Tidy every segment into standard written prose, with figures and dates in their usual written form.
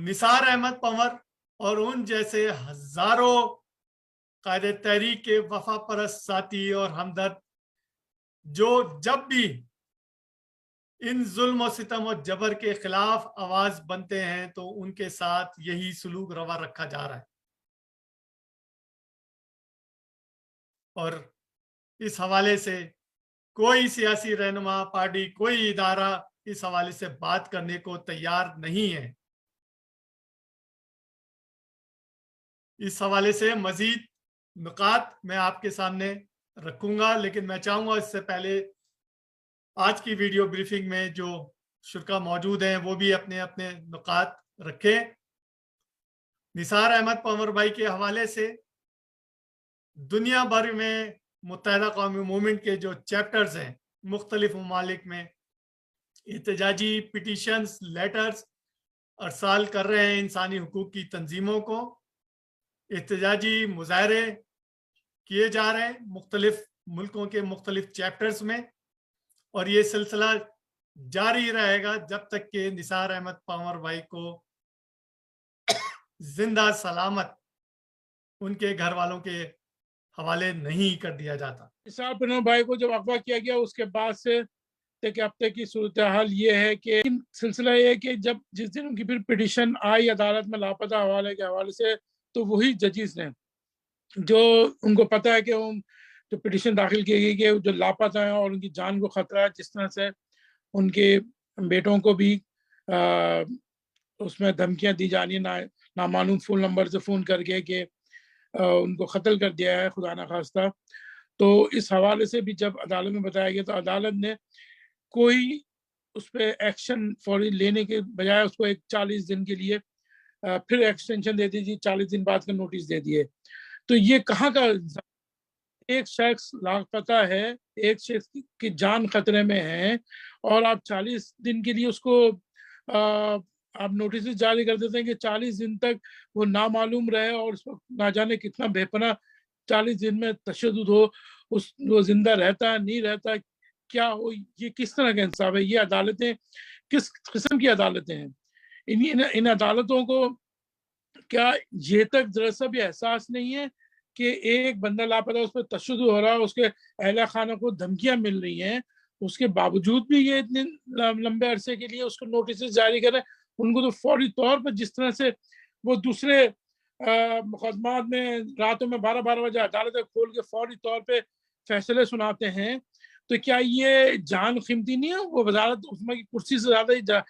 نثار احمد پنور اور ان جیسے ہزاروں قائد تحریک کے وفا پرست ساتھی اور ہمدرد جو جب بھی ان ظلم و ستم و جبر کے خلاف آواز بنتے ہیں تو ان کے ساتھ یہی سلوک روا رکھا جا رہا ہے. اور اس حوالے سے کوئی سیاسی رہنما، پارٹی، کوئی ادارہ اس حوالے سے بات کرنے کو تیار نہیں ہے. اس حوالے سے مزید نکات میں آپ کے سامنے رکھوں گا، لیکن میں چاہوں گا اس سے پہلے آج کی ویڈیو بریفنگ میں جو شرکا موجود ہیں وہ بھی اپنے اپنے نکات رکھیں. نثار احمد پنور بھائی کے حوالے سے دنیا بھر میں متحدہ قومی موومنٹ کے جو چیپٹرز ہیں مختلف ممالک میں احتجاجی پٹیشنز، لیٹرز ارسال کر رہے ہیں انسانی حقوق کی تنظیموں کو. احتجاجی مظاہرے کیے جا رہے ہیں مختلف ملکوں کے مختلف چیپٹرز میں، اور یہ سلسلہ جاری رہے گا جب تک کہ نثار احمد پنور بھائی کو زندہ سلامت ان کے گھر والوں کے حوالے نہیں کر دیا جاتا. نثار پنور بھائی کو جب اغوا کیا گیا اس کے بعد سے کہ اب تک کی صورتحال یہ ہے کہ سلسلہ یہ ہے کہ جب جس دن ان کی پھر پٹیشن آئی عدالت میں لاپتہ حوالے کے حوالے سے، تو وہی ججز نے جو ان کو پتہ ہے کہ جو پٹیشن داخل کی گئی کہ جو لاپتہ ہیں اور ان کی جان کو خطرہ ہے، جس طرح سے ان کے بیٹوں کو بھی اس میں دھمکیاں دی جانی، نامعلوم فون نمبر سے فون کر کے کہ ان کو قتل کر دیا ہے خدا نخواستہ. تو اس حوالے سے بھی جب عدالت میں بتایا گیا تو عدالت نے کوئی اس پہ ایکشن فوری لینے کے بجائے اس کو ایک 40 دن کے لیے پھر ایکسٹینشن دے دی، 40 دن بعد کا نوٹس دے دیے. تو یہ کہاں کا ایک شخص لاپتہ ہے، ایک شخص کی جان خطرے میں ہے، اور آپ 40 دن کے لیے اس کو آپ نوٹس جاری کر دیتے ہیں کہ 40 دن تک وہ نامعلوم رہے، اور اس وقت نہ جانے کتنا بے پناہ 40 دن میں تشدد ہو، وہ زندہ رہتا ہے نہیں رہتا کیا ہو. یہ کس طرح کا انصاف ہے؟ یہ عدالتیں کس قسم کی عدالتیں ہیں؟ ان عدالتوں کو کیا یہ تک ذرا سا بھی احساس نہیں ہے کہ ایک بندہ لاپتہ، اس پہ تشدد ہو رہا ہے، اس کے اہل خانہ کو دھمکیاں مل رہی ہیں، اس کے باوجود بھی یہ اتنے لمبے عرصے کے لیے اس کو نوٹسز جاری کر رہے ہیں. ان کو تو فوری طور پر جس طرح سے وہ دوسرے مقدمات میں راتوں میں 12 بجے عدالتیں کھول کے فوری طور پہ فیصلے سناتے ہیں، تو کیا یہ جان قیمتی نہیں ہے؟ وہ وزارت عظمیٰ کی کرسی سے زیادہ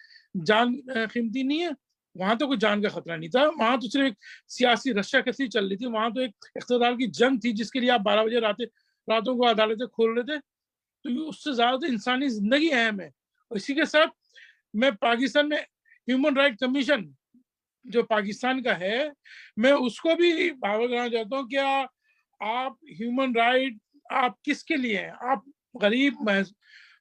جان قیمتی نہیں ہے؟ وہاں تو کوئی جان کا خطرہ نہیں تھا، وہاں تو صرف ایک سیاسی رشا کسی چل رہی تھی، وہاں تو ایک اقتدار کی جنگ تھی جس کے لیے آپ 12 بجے راتوں کو عدالتیں کھول رہے تھے. تو اس سے زیادہ تو انسانی زندگی اہم ہے. اور اسی کے ساتھ میں پاکستان میں ہیومن رائٹ کمیشن جو پاکستان کا ہے، میں اس کو بھی باور کرنا چاہتا ہوں کہ آپ ہیومن رائٹ آپ کس کے لیے ہیں؟ آپ غریب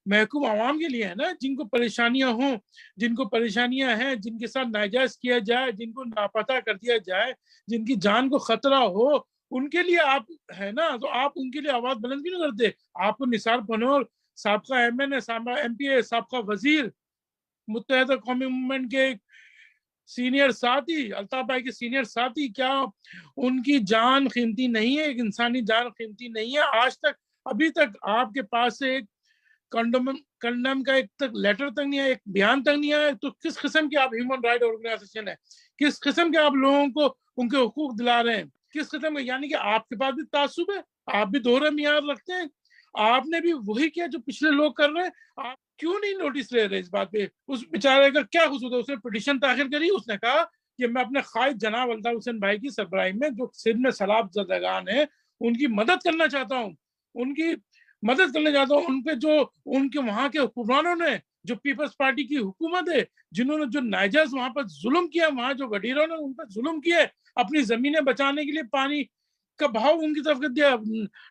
محکوم عوام کے لیے ہے نا، جن کو پریشانیاں ہوں، جن کو پریشانیاں ہیں، جن کے ساتھ ناجائز کیا جائے، جن کو لاپتہ کر دیا جائے، جن کی جان کو خطرہ ہو، ان کے لیے آپ ہے نا. تو آپ ان کے لیے آواز بلند کیوں نہیں کرتے؟ آپ کو نثار پنور سابقہ ایم این اے، سابقہ ایم پی اے، سابقہ وزیر، متحدہ قومی موومنٹ کے سینئر ساتھی، الطاف بھائی کے سینئر ساتھی، کیا ان کی جان قیمتی نہیں ہے؟ ایک انسانی جان قیمتی نہیں ہے؟ آج تک ابھی تک آپ کے پاس سے ایک کنڈم کا ایک تک لیٹر تک نہیں ہے، ایک بیان تک نہیں ہے. تو کس قسم کی آپ ہیومن رائٹ آرگنائزیشن ہے؟ کس قسم کے آپ لوگوں کو ان کے حقوق دلا رہے ہیں؟ کس قسم کے؟ یعنی کہ آپ کے پاس بھی تعصب ہے، آپ بھی دوہرا معیار رکھتے ہیں. آپ نے بھی وہی کیا جو پچھلے لوگ کر رہے ہیں. آپ کیوں نہیں نوٹس لے رہے اس بات پہ؟ اس بیچارے کا کیا قصور ہے؟ اس نے پٹیشن داخل کری، اس نے کہا کہ میں اپنے قائد جناب الطاف حسین بھائی کی سربراہی میں جو سندھ میں سیلاب زدگان ہیں ان کی مدد کرنا چاہتا ہوں، ان کی مدد کرنا چاہتا ہوں. ان پہ جو ان کے وہاں کے حکمرانوں نے، جو پیپلز پارٹی کی حکومت ہے، جنہوں نے جو ناجائز وہاں پر ظلم کیا، وہاں جو وڈیروں نے ان پر ظلم کیا ہے، اپنی زمینیں بچانے کے لیے پانی کا بہاؤ ان کی طرف کر دیا،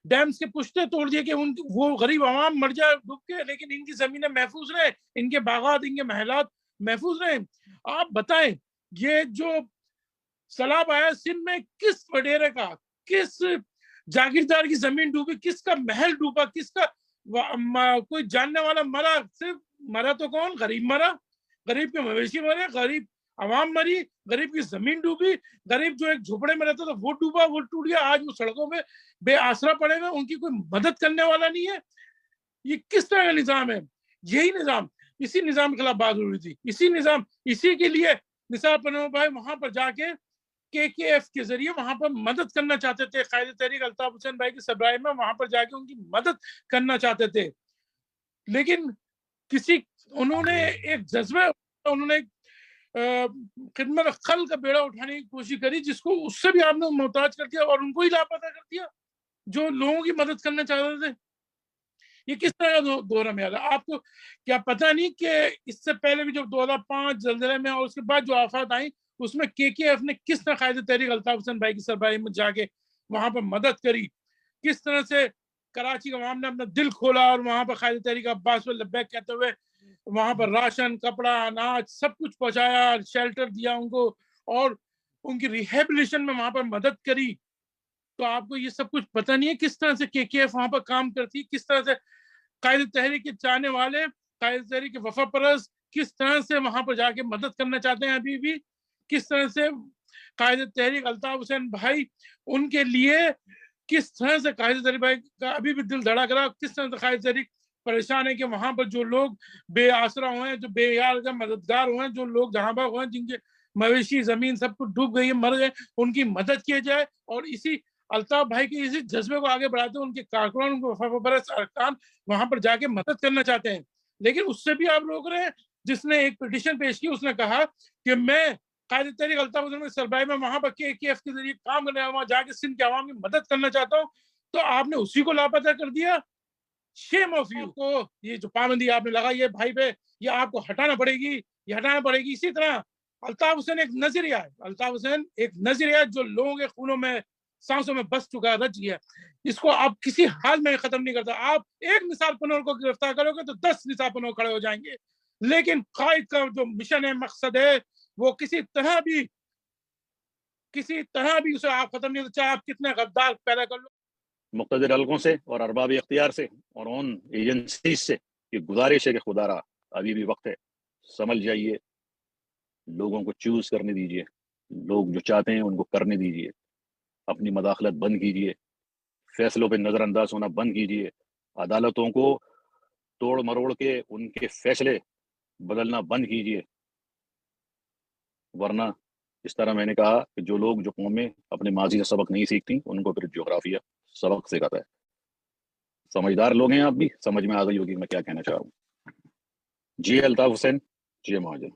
ڈیمز کے پشتے توڑ دیے کہ وہ غریب عوام مر جائے ڈوب کے، لیکن ان کی زمینیں محفوظ رہے، ان کے باغات، ان کے محلات محفوظ رہے. آپ بتائیں یہ جو سیلاب آیا سندھ میں، کس وڈیرے کا، کس جاگیردار کی زمین ڈوبی، کس کا محل ڈوبا، کس کا کوئی جاننے والا مرا؟ صرف مرا تو کون؟ غریب مرا، غریب کے مویشی مرے، غریب عوام مری, غریب کی زمین ڈوبی, غریب جو ایک جھوپڑے میں رہتا تھا وہ ڈوبا, وہ ٹوٹ گیا, آج وہ سڑکوں میں بے آسرا پڑے ہوئے, ان کی کوئی مدد کرنے والا نہیں ہے. یہ کس طرح کا نظام ہے؟ یہی نظام, اسی نظام کے خلاف بات ہو رہی تھی, اسی کے لیے نثار پنو بھائی وہاں پر جا کے ایف کے ذریعے وہاں پر مدد کرنا چاہتے تھے. قائد تحریک الطاف حسین بھائی کی سربراہی میں وہاں پر جا کے ان کی مدد کرنا چاہتے تھے, لیکن انہوں نے ایک جذبہ, انہوں نے خدمت خلق کا بیڑا اٹھانے کی کوشش کری, جس کو اس سے بھی آپ نے محتاج کر دیا اور ان کو ہی لاپتہ کر دیا جو لوگوں کی مدد کرنا چاہتے تھے. یہ کس طرح کا دورہ میں آتا؟ آپ کو کیا پتہ نہیں کہ اس سے پہلے بھی جو 2005 زلزلے میں اور اس کے بعد جو آفات آئیں اس میں کے ایف نے کس طرح قائد تحریک الطاف حسین بھائی کی سربراہی میں جا کے وہاں پر مدد کری, کس طرح سے کراچی کے عوام نے اپنا دل کھولا اور وہاں پر قائد تحریک عباس پر لبیک کہتے ہوئے وہاں پر راشن, کپڑا, اناج سب کچھ پہنچایا, شیلٹر دیا ان کو اور ان کی ریہیبلیشن میں وہاں پر مدد کری. تو آپ کو یہ سب کچھ پتہ نہیں ہے کس طرح سے کے ایف وہاں پر کام کرتی, کس طرح سے قائد تحریک کے چاہنے والے, قائد تحریک کے وفا پرست کس طرح سے وہاں پر جا کے مدد کرنا چاہتے ہیں ابھی بھی, کس طرح سے قائد تحریک الطاف حسین بھائی ان کے لیے, کس طرح سے قائد تحریک بھائی کا ابھی بھی دل دھڑک رہا, کس طرح سے قائد تحریک پریشان ہے کہ وہاں پر جو لوگ بے آسرا ہوئے ہیں, جو بے یار کا مددگار ہوئے ہیں, جو لوگ جہاں بھاگ ہوئے ہیں, جن کے مویشی زمین سب کچھ ڈوب گئی ہے, مر گئے, ان کی مدد کی جائے. اور اسی الطاف بھائی کے اسی جذبے کو آگے بڑھاتے ہیں ان کے کارکنان, ان کے وفا پرست ارکان وہاں پر جا کے مدد کرنا چاہتے ہیں. لیکن اس سے بھی آپ روک رہے ہیں. جس نے ایک پٹیشن پیش کی اس نے کہا کہ میں قائد تحریک الطاف حسین سربراہی میں وہاں پر کے ایف کے ذریعے کام کرنے, وہاں جا کے سندھ کے عوام کی مدد کرنا چاہتا ہوں, تو آپ نے اسی کو لاپتہ کر دیا. شیم آف یو کو یہ جو پابندی آپ نے لگائی ہے بھائی پہ, یہ آپ کو ہٹانا پڑے گی, یہ ہٹانا پڑے گی. اسی طرح الطاف حسین ایک نظریہ ہے, الطاف حسین ایک نظریہ جو لوگوں کے خونوں میں سانسوں میں بس چکا ہے, رچ گیا, اس کو آپ کسی حال میں ختم نہیں کرتا. آپ ایک نثار پنور کو گرفتار کرو گے تو 10 نثار پنور کھڑے ہو جائیں گے, لیکن قائد کا جو مشن ہے, مقصد ہے, وہ کسی طرح بھی اسے آپ ختم نہیں, چاہے آپ کتنے غدار پیدا کر لو. مقتدر حلقوں سے اور ارباب اختیار سے اور ان ایجنسیز سے یہ گزارش ہے کہ خدا را ابھی بھی وقت ہے, سمجھ جائیے, لوگوں کو چوز کرنے دیجیے, لوگ جو چاہتے ہیں ان کو کرنے دیجیے, اپنی مداخلت بند کیجیے, فیصلوں پہ نظر انداز ہونا بند کیجیے, عدالتوں کو توڑ مروڑ کے ان کے فیصلے بدلنا بند کیجیے. ورنہ اس طرح میں نے کہا کہ جو قومیں اپنے ماضی سے سبق نہیں سیکھتی ان کو پھر جغرافیہ سبق سکھاتا ہے. سمجھدار لوگ ہیں آپ بھی, سمجھ میں آ گئی ہوگی میں کیا کہنا چاہ رہا ہوں. جی الطاف حسین, جی مہاجن.